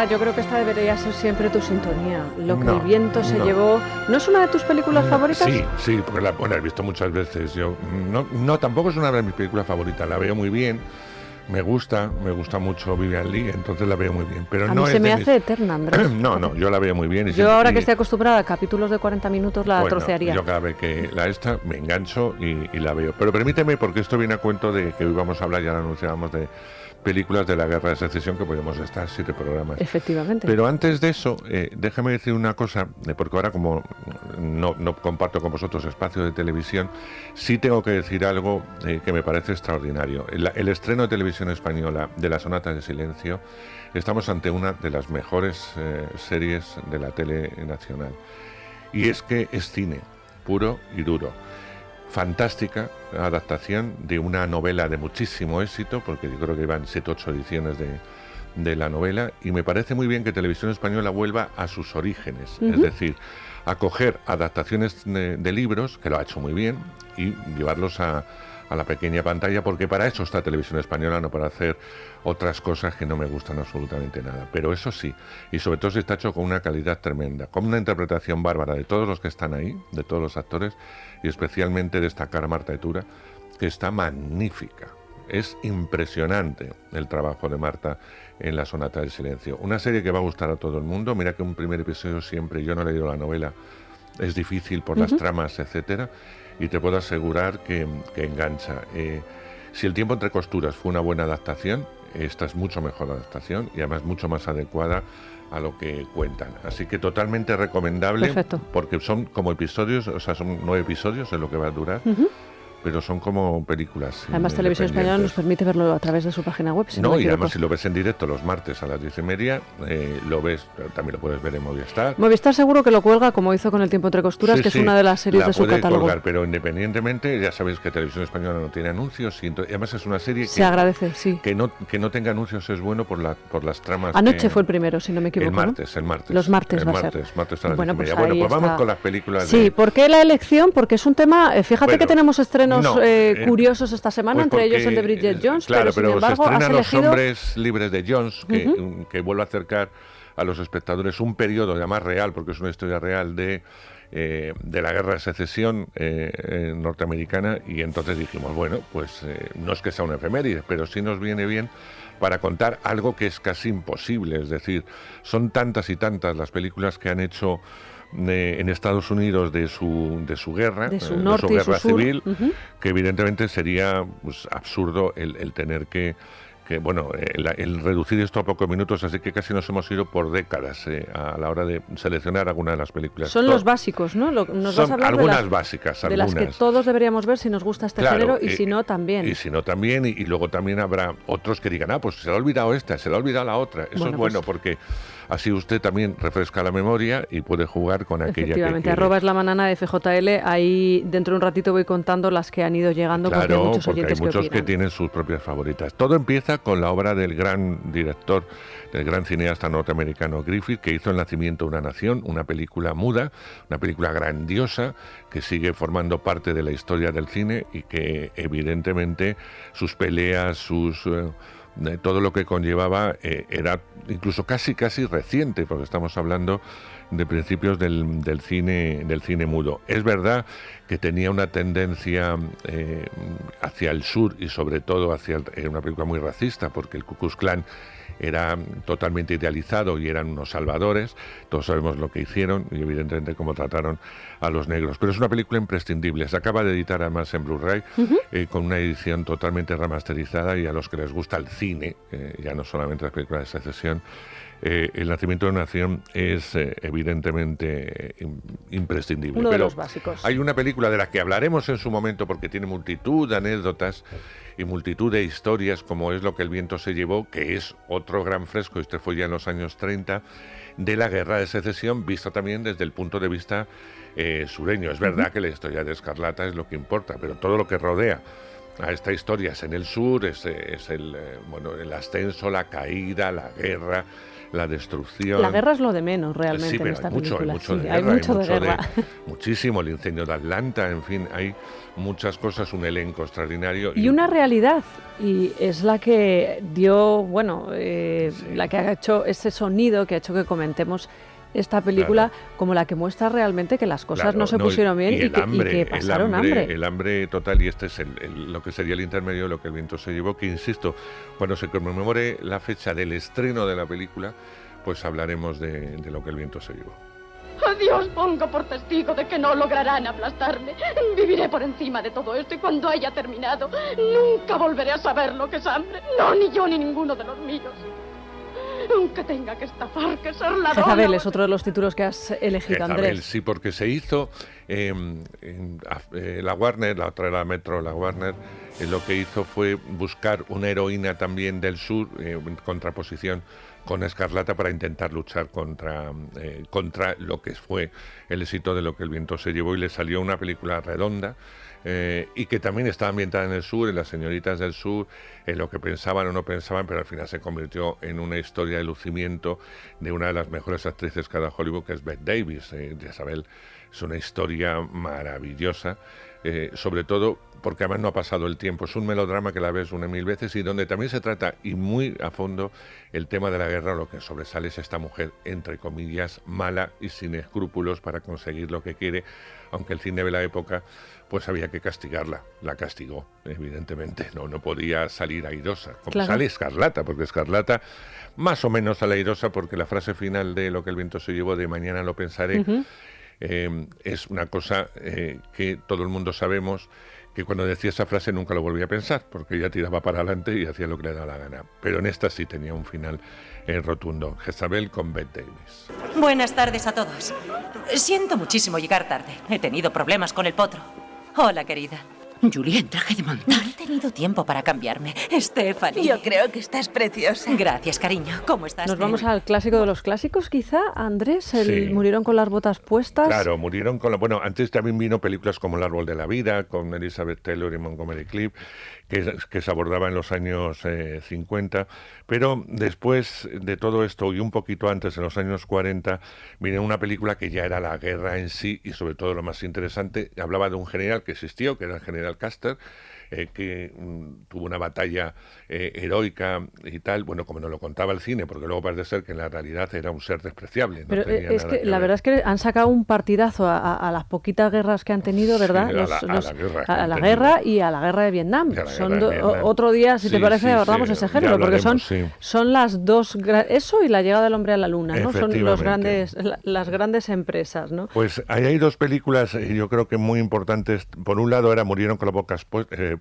esta, yo creo que esta debería ser siempre tu sintonía. Lo que No, el viento se no. llevó. ¿No es una de tus películas favoritas? Sí, porque la he visto muchas veces. Yo no, tampoco es una de mis películas favoritas. La veo muy bien. Me gusta mucho Vivian Leigh, entonces la veo muy bien. Pero A no mí es se me de hace eterna, Andrés. No, yo la veo muy bien. Yo ahora que estoy acostumbrada a capítulos de 40 minutos la trocearía. Yo cada vez que me engancho y la veo. Pero permíteme, porque esto viene a cuento de que hoy vamos a hablar, ya lo anunciábamos, de películas de la Guerra de Secesión, que podemos estar 7 programas. Efectivamente. Pero antes de eso, déjame decir una cosa, porque ahora como no comparto con vosotros espacio de televisión, sí tengo que decir algo que me parece extraordinario. El estreno de televisión española de La Sonata de Silencio, estamos ante una de las mejores series de la tele nacional. Y es que es cine, puro y duro. Fantástica adaptación de una novela de muchísimo éxito, porque yo creo que iban 7 u 8 ediciones de la novela, y me parece muy bien que Televisión Española vuelva a sus orígenes, es decir, a coger adaptaciones de libros, que lo ha hecho muy bien, y llevarlos a la pequeña pantalla, porque para eso está Televisión Española, no para hacer otras cosas que no me gustan absolutamente nada. Pero eso sí, y sobre todo se está hecho con una calidad tremenda, con una interpretación bárbara de todos los que están ahí, de todos los actores, y especialmente destacar a Marta Etura, que está magnífica. Es impresionante el trabajo de Marta en La Sonata del Silencio. Una serie que va a gustar a todo el mundo. Mira que un primer episodio siempre, yo no he leído la novela, es difícil por las tramas, etcétera, y te puedo asegurar que engancha. Si El tiempo entre costuras fue una buena adaptación, esta es mucho mejor adaptación y además mucho más adecuada a lo que cuentan. Así que totalmente recomendable. Perfecto. Porque son como episodios, o sea, son 9 episodios, es lo que va a durar. Pero son como películas. Además, Televisión Española nos permite verlo a través de su página web. Y además si lo ves en directo los martes a las 10:30, lo ves, también lo puedes ver en Movistar. Movistar seguro que lo cuelga, como hizo con El tiempo entre costuras, que es una de las series de su catálogo. Colgar, pero independientemente, ya sabéis que Televisión Española no tiene anuncios, y además es una serie se agradece, sí. Que no tenga anuncios es bueno por las tramas. Anoche fue el primero, si no me equivoco. El martes. Los martes va a ser. Martes a las 10:30. Pues Bueno, pues vamos con las películas. Sí, ¿por qué la elección? Porque es un tema, fíjate que tenemos estrenos curiosos esta semana, entre ellos el de Bridget Jones, claro, pero sin embargo se estrenan has elegido... Los hombres libres de Jones, que vuelve a acercar a los espectadores un periodo, además real, porque es una historia real de la Guerra de Secesión norteamericana, y entonces dijimos, bueno, pues no es que sea una efeméride, pero sí nos viene bien para contar algo que es casi imposible. Es decir, son tantas y tantas las películas que han hecho en Estados Unidos de su guerra, de su guerra civil, que evidentemente sería pues absurdo el tener que el reducir esto a pocos minutos, así que casi nos hemos ido por décadas a la hora de seleccionar alguna de las películas. Son los básicos, ¿no? Nos vas a hablar algunas básicas, de las que todos deberíamos ver si nos gusta este género, y si no también. Y si no también, y luego también habrá otros que digan, pues se le ha olvidado esta, se le ha olvidado la otra. Eso es bueno, porque así usted también refresca la memoria y puede jugar con aquella que quiere. @eslamana de FJL, ahí dentro de un ratito voy contando las que han ido llegando, porque hay muchos oyentes hay muchos que tienen sus propias favoritas. Todo empieza con la obra del gran director, del gran cineasta norteamericano Griffith, que hizo El nacimiento de una nación, una película muda, una película grandiosa que sigue formando parte de la historia del cine, y que evidentemente sus peleas, todo lo que conllevaba era incluso casi reciente, porque estamos hablando de principios del cine mudo. Es verdad que tenía una tendencia hacia el sur, y sobre todo era una película muy racista, porque el Ku Klux Klan era totalmente idealizado y eran unos salvadores. Todos sabemos lo que hicieron y evidentemente cómo trataron a los negros. Pero es una película imprescindible. Se acaba de editar además en Blu-ray, con una edición totalmente remasterizada, y a los que les gusta el cine, ya no solamente las películas de secesión, El nacimiento de una nación es evidentemente imprescindible. Uno de los básicos. Hay una película de la que hablaremos en su momento, porque tiene multitud de anécdotas y multitud de historias, como es Lo que el viento se llevó, que es otro gran fresco, este fue ya en los años 30, de la Guerra de Secesión, visto también desde el punto de vista sureño. Es verdad que la historia de Escarlata es lo que importa, pero todo lo que rodea a esta historia. Es en el sur, es el ascenso, la caída, la guerra, la destrucción. La guerra es lo de menos realmente en esta película. Hay mucho de guerra. Muchísimo, el incendio de Atlanta, en fin, hay muchas cosas, un elenco extraordinario. Y una realidad, y es la que dio, la que ha hecho ese sonido que ha hecho que comentemos esta película, como la que muestra realmente que las cosas no se pusieron bien y que pasaron hambre. El hambre total, y este es lo que sería el intermedio de Lo que el viento se llevó, que insisto, cuando se conmemore la fecha del estreno de la película, pues hablaremos de Lo que el viento se llevó. A Dios pongo por testigo de que no lograrán aplastarme. Viviré por encima de todo esto y cuando haya terminado, nunca volveré a saber lo que es hambre. No, ni yo ni ninguno de los míos. Aunque tenga que estafar, que ser ladrón. Jezabel es otro de los títulos que has elegido, Jezabel, Andrés. Sí, porque se hizo la Warner, la otra era Metro, la Warner, lo que hizo fue buscar una heroína también del sur, en contraposición con Escarlata, para intentar luchar contra lo que fue el éxito de Lo que el viento se llevó, y le salió una película redonda, y que también está ambientada en el sur, en las señoritas del sur, en lo que pensaban o no pensaban, pero al final se convirtió en una historia de lucimiento de una de las mejores actrices que ha dado Hollywood, que es Bette Davis. Jezabel es una historia maravillosa, sobre todo porque además no ha pasado el tiempo. Es un melodrama que la ves 1.000 veces y donde también se trata, y muy a fondo, el tema de la guerra. Lo que sobresale es esta mujer, entre comillas, mala y sin escrúpulos para conseguir lo que quiere, aunque el cine de la época pues había que castigarla. La castigó, evidentemente, no podía salir airosa, como claro. Sale Escarlata, porque Escarlata más o menos sale airosa, porque la frase final de Lo que el viento se llevó, de mañana lo pensaré, es una cosa que todo el mundo sabemos, que cuando decía esa frase nunca lo volvía a pensar, porque ella tiraba para adelante y hacía lo que le daba la gana. Pero en esta sí tenía un final rotundo. Jezabel con Bette Davis. Buenas tardes a todos. Siento muchísimo llegar tarde. He tenido problemas con el potro. Hola, querida. Julie, en traje de montar. No he tenido tiempo para cambiarme. Stephanie. Yo creo que estás preciosa. Gracias, cariño. ¿Cómo estás? Nos vamos al clásico de los clásicos, quizá, Andrés. Sí. Murieron con las botas puestas. Claro, murieron con Bueno, antes también vino películas como El árbol de la vida, con Elizabeth Taylor y Montgomery Clift, que se abordaba en los años 50, pero después de todo esto, y un poquito antes, en los años 40, vino una película que ya era la guerra en sí, y sobre todo lo más interesante, hablaba de un general que existió, que era el general Custer, que tuvo una batalla heroica y tal, bueno, como nos lo contaba el cine, porque luego parece ser que en la realidad era un ser despreciable. Pero es que la verdad es que han sacado un partidazo a las poquitas guerras que han tenido, ¿verdad? Sí, a la guerra y a la guerra de Vietnam. Otro día, si te parece, abordamos ese género, porque son las dos, eso y la llegada del hombre a la luna, ¿no? Son las grandes empresas, ¿no? Pues ahí hay dos películas, yo creo que muy importantes. Por un lado era Murieron con las bocas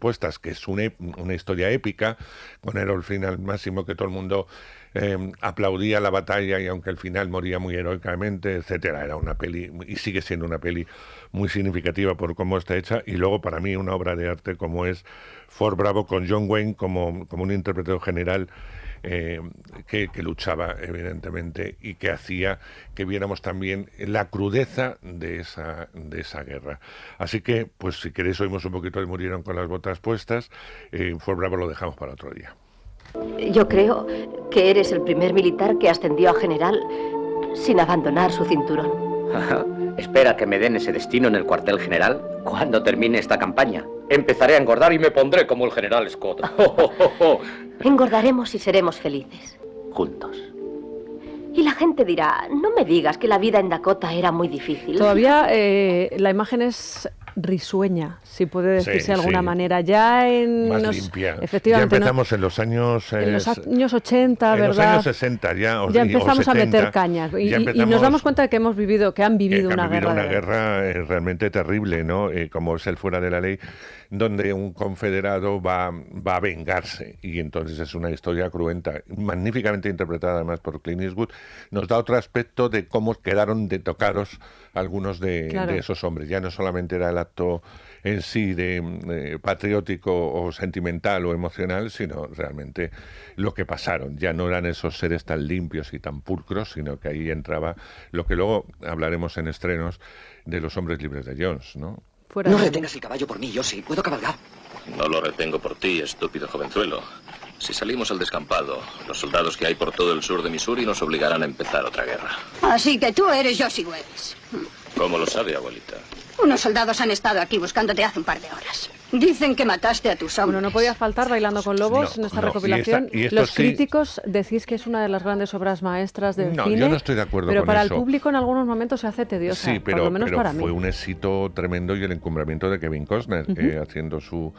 puestas, que es una historia épica, con el final máximo, que todo el mundo aplaudía la batalla, y aunque al final moría muy heroicamente, etcétera. Era una peli, y sigue siendo una peli muy significativa por cómo está hecha. Y luego, para mí, una obra de arte como es Fort Bravo, con John Wayne como un intérprete general que luchaba, evidentemente, y que hacía que viéramos también la crudeza de esa guerra. Así que, pues si queréis, oímos un poquito de Murieron con las botas puestas. Fort Bravo lo dejamos para otro día. Yo creo que eres el primer militar que ascendió a general sin abandonar su cinturón. Espera que me den ese destino en el cuartel general cuando termine esta campaña. Empezaré a engordar y me pondré como el general Scott. Engordaremos y seremos felices. Juntos. Y la gente dirá, no me digas que la vida en Dakota era muy difícil. Todavía la imagen es risueña, si puede decirse de alguna manera. Ya en más limpia. Efectivamente, ya empezamos en los años 80, ¿verdad? En los años 60 ya empezamos 70, a meter caña y nos damos cuenta de que han vivido una guerra realmente terrible, ¿no? Como es el fuera de la ley, donde un confederado va a vengarse, y entonces es una historia cruenta, magníficamente interpretada además por Clint Eastwood. Nos da otro aspecto de cómo quedaron de tocados algunos de esos hombres. Ya no solamente era el acto en sí de patriótico o sentimental o emocional, sino realmente lo que pasaron. Ya no eran esos seres tan limpios y tan pulcros, sino que ahí entraba lo que luego hablaremos en estrenos de Los hombres libres de Jones, ¿no? No retengas el caballo por mí, yo sí puedo cabalgar. No lo retengo por ti, estúpido jovenzuelo. Si salimos al descampado, los soldados que hay por todo el sur de Missouri nos obligarán a empezar otra guerra. Así que tú eres Josie Wells. ¿Cómo lo sabe, abuelita? Unos soldados han estado aquí buscándote hace un par de horas. Dicen que mataste a tus hombres. Bueno, no podía faltar Bailando con Lobos en esta recopilación. Los críticos decís que es una de las grandes obras maestras del cine. Yo no estoy de acuerdo con eso. Pero para el público en algunos momentos se hace tediosa, sí, pero, por lo menos para mí. Fue un éxito tremendo y el encumbramiento de Kevin Costner haciendo su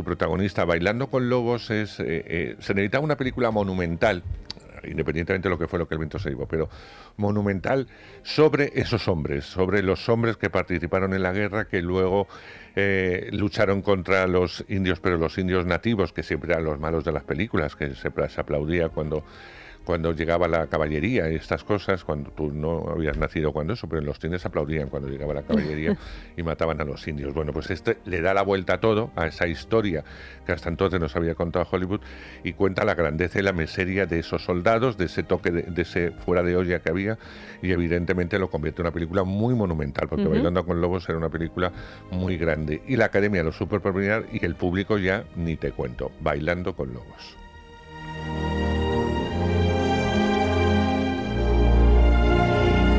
protagonista. Bailando con Lobos se necesitaba una película monumental, independientemente de lo que fue lo que el viento se llevó, pero monumental sobre esos hombres, sobre los hombres que participaron en la guerra, que luego lucharon contra los indios, pero los indios nativos, que siempre eran los malos de las películas, que se aplaudía cuando llegaba la caballería y estas cosas, cuando tú no habías nacido cuando eso, pero en los cines aplaudían cuando llegaba la caballería y mataban a los indios. Bueno, pues este le da la vuelta a todo, a esa historia que hasta entonces nos había contado Hollywood, y cuenta la grandeza y la miseria de esos soldados, de ese toque, de ese fuera de olla que había, y evidentemente lo convierte en una película muy monumental, porque Bailando con Lobos era una película muy grande. Y la Academia lo supo premiar y el público ya ni te cuento. Bailando con Lobos.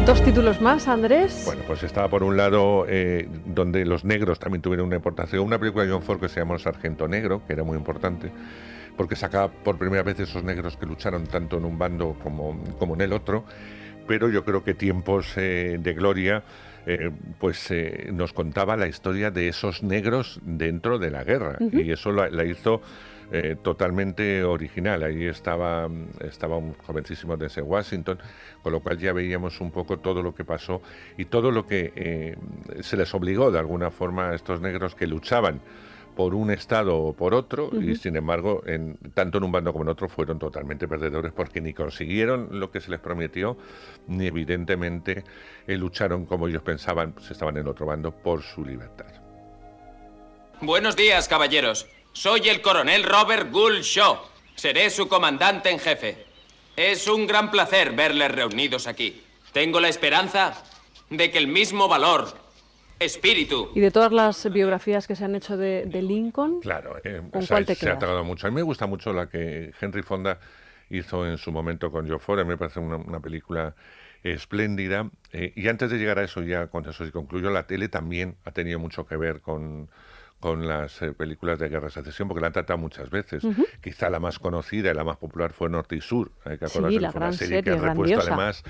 Dos títulos más, Andrés. Bueno, pues estaba por un lado donde los negros también tuvieron una importancia. Una película de John Ford que se llama El Sargento Negro, que era muy importante, porque sacaba por primera vez esos negros que lucharon tanto en un bando como en el otro. Pero yo creo que Tiempos de Gloria nos contaba la historia de esos negros dentro de la guerra. Y eso la hizo totalmente original. Ahí estaba un jovencísimo desde Washington, con lo cual ya veíamos un poco todo lo que pasó y todo lo que se les obligó de alguna forma a estos negros que luchaban por un estado o por otro, y sin embargo, tanto en un bando como en otro, fueron totalmente perdedores porque ni consiguieron lo que se les prometió, ni evidentemente lucharon como ellos pensaban, pues estaban en otro bando, por su libertad. Buenos días, caballeros. Soy el coronel Robert Gould Shaw. Seré su comandante en jefe. Es un gran placer verles reunidos aquí. Tengo la esperanza de que el mismo valor, espíritu... Y de todas las biografías que se han hecho de Lincoln, claro, ¿con cuál te se quedas? ha tardado mucho. A mí me gusta mucho la que Henry Fonda hizo en su momento con Joe Ford. Me parece una película espléndida. Y antes de llegar a eso, ya con eso sí concluyo, la tele también ha tenido mucho que ver con las películas de Guerra de Secesión, porque la han tratado muchas veces. Quizá la más conocida y la más popular fue Norte y Sur. Hay que acordarse, sí, la fue gran una serie que ha repuesto grandiosa. además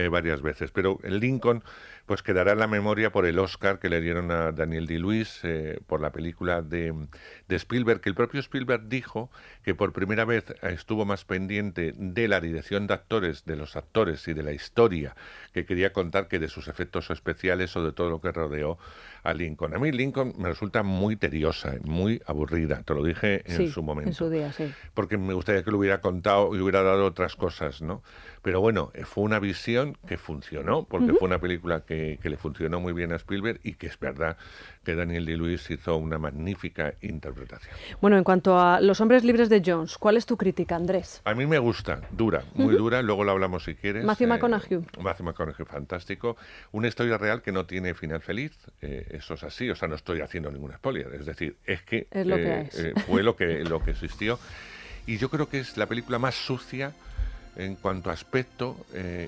varias veces. Pero el Lincoln pues quedará en la memoria por el Oscar que le dieron a Daniel Day-Lewis por la película de Spielberg, que el propio Spielberg dijo que por primera vez estuvo más pendiente de la dirección de actores, de los actores y de la historia que quería contar, que de sus efectos especiales o de todo lo que rodeó a Lincoln. A mí Lincoln me resulta muy tediosa, muy aburrida, te lo dije en su momento. En su día, sí. Porque me gustaría que lo hubiera contado y hubiera dado otras cosas, ¿no? Pero bueno, fue una visión que funcionó, porque fue una película que le funcionó muy bien a Spielberg, y que es verdad que Daniel Day-Lewis hizo una magnífica interpretación. Bueno, en cuanto a Los hombres libres de Jones, ¿cuál es tu crítica, Andrés? A mí me gusta, dura, muy dura, luego lo hablamos si quieres. Matthew McConaughey. Matthew McConaughey, fantástico. Una historia real que no tiene final feliz, eso es así, o sea, no estoy haciendo ningún spoiler, es decir, es que, es lo que fue lo que existió. Y yo creo que es la película más sucia en cuanto a aspecto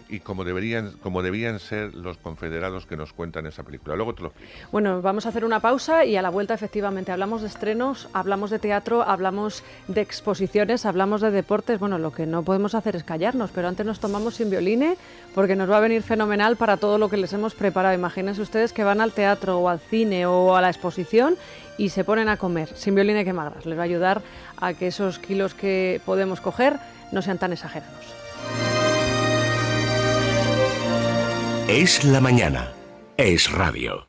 y como debían ser los confederados que nos cuentan esa película. Luego te lo explico. Bueno, vamos a hacer una pausa y a la vuelta efectivamente hablamos de estrenos, hablamos de teatro, hablamos de exposiciones, hablamos de deportes. Bueno, lo que no podemos hacer es callarnos, pero antes nos tomamos Sin Violine porque nos va a venir fenomenal para todo lo que les hemos preparado. Imagínense ustedes que van al teatro o al cine o a la exposición y se ponen a comer. Sin Violine quemadas. Les va a ayudar a que esos kilos que podemos coger no sean tan exagerados. Es la mañana. Es radio.